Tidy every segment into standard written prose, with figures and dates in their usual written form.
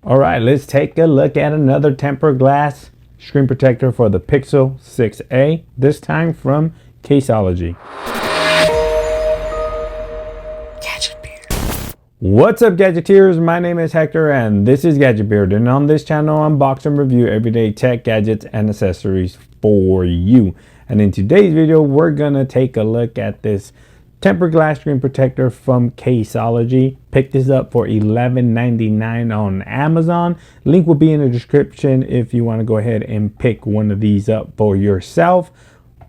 All right, let's take a look at another tempered glass screen protector for the Pixel 6a, this time from Caseology. What's up, Gadgeteers? My name is Hector and this is Gadget Beard, and on this channel I unbox and review everyday tech gadgets and accessories for you. And in today's video we're gonna take a look at this tempered glass screen protector from Caseology. Picked this up for $11.99 on Amazon. Link will be in the description if you want to go ahead and pick one of these up for yourself.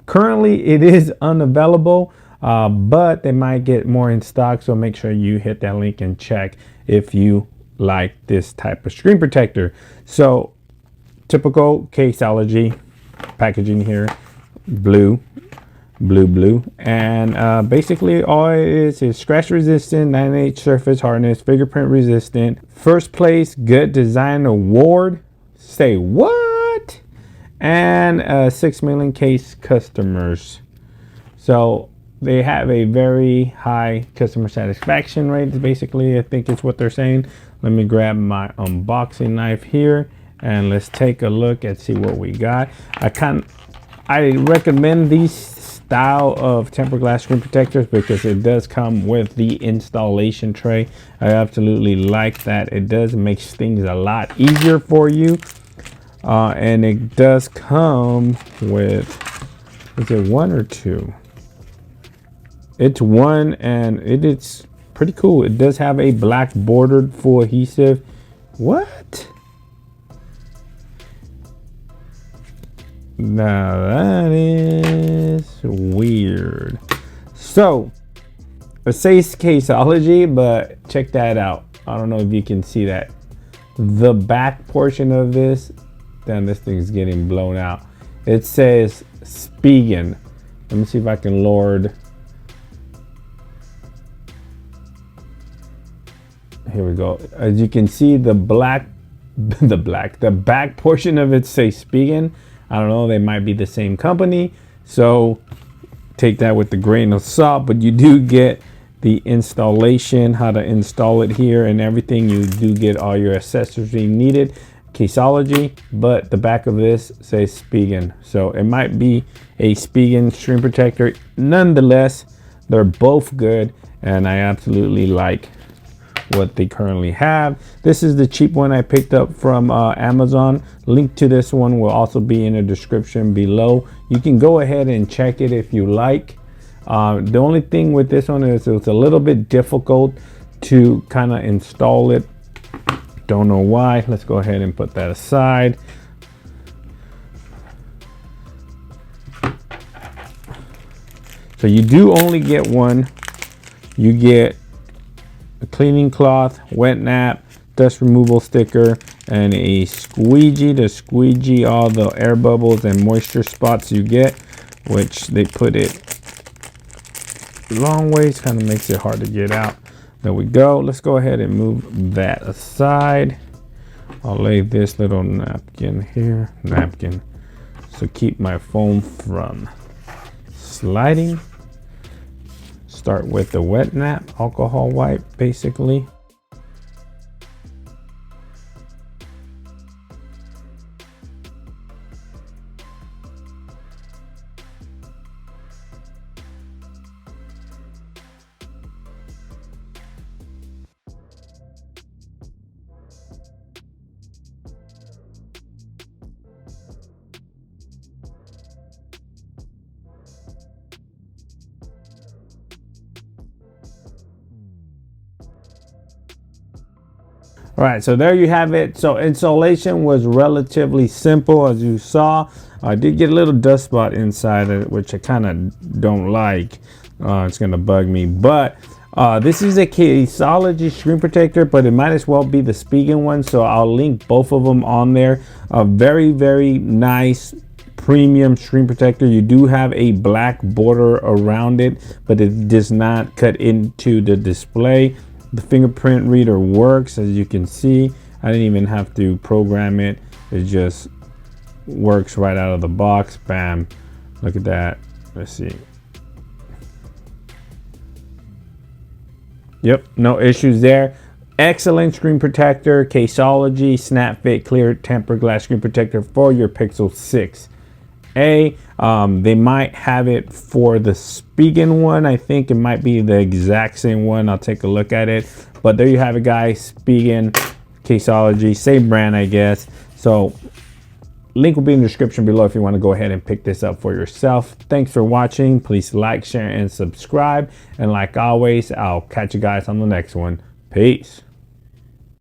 Currently it is unavailable, but they might get more in stock, so make sure you hit that link and check if you like this type of screen protector. So typical Caseology packaging here, blue, and basically all it is scratch resistant, 9/8 surface hardness, fingerprint resistant, first place good design award, say what, and 6 million case customers. So they have a very high customer satisfaction rate, basically. I think it's what they're saying. Let me grab my unboxing knife here and let's take a look and see what we got. I recommend these style of tempered glass screen protectors because it does come with the installation tray. I absolutely like that. It does make things a lot easier for you, and it does come with, is it one or two? It's one, and it is pretty cool. It does have a black bordered full adhesive. What? Now that is weird. So it says Caseology, but check that out. I don't know if you can see that. The back portion of this, damn, this thing's getting blown out. It says Spigen. Let me see if I can lower. Here we go. As you can see, the back portion of it says Spigen. I don't know, they might be the same company, so take that with a grain of salt, but you do get the installation, how to install it here and everything. You do get all your accessories needed, Caseology, but the back of this says Spigen, so it might be a Spigen screen protector. Nonetheless, they're both good, and I absolutely like what they currently have. This is the cheap one I picked up from Amazon. Link to this one will also be in the description below. You can go ahead and check it if you like. The only thing with this one is it's a little bit difficult to kind of install it. Don't know why. Let's go ahead and put that aside. So you do only get one. You get a cleaning cloth, wet nap, dust removal sticker, and a squeegee to squeegee all the air bubbles and moisture spots you get, which they put it long ways, kind of makes it hard to get out. There we go. Let's go ahead and move that aside. I'll lay this little napkin here, so keep my foam from sliding. Start with the wet nap, alcohol wipe, basically. All right, so there you have it. So installation was relatively simple, as you saw. I did get a little dust spot inside it, which I kind of don't like. It's gonna bug me, but this is a Caseology screen protector, but it might as well be the Spigen one, so I'll link both of them on there. A very, very nice premium screen protector. You do have a black border around it, but it does not cut into the display. The fingerprint reader works, as you can see. I didn't even have to program it. It just works right out of the box. Bam. Look at that. Let's see. Yep, no issues there. Excellent screen protector, Caseology Snap Fit Clear Tempered Glass Screen Protector for your Pixel 6a. They might have it for the Spigen one. I think it might be the exact same one. I'll take a look at it. But there you have it, guys. Spigen, Caseology, same brand, I guess. So link will be in the description below if you want to go ahead and pick this up for yourself. Thanks for watching. Please like, share, and subscribe. And like always, I'll catch you guys on the next one. Peace.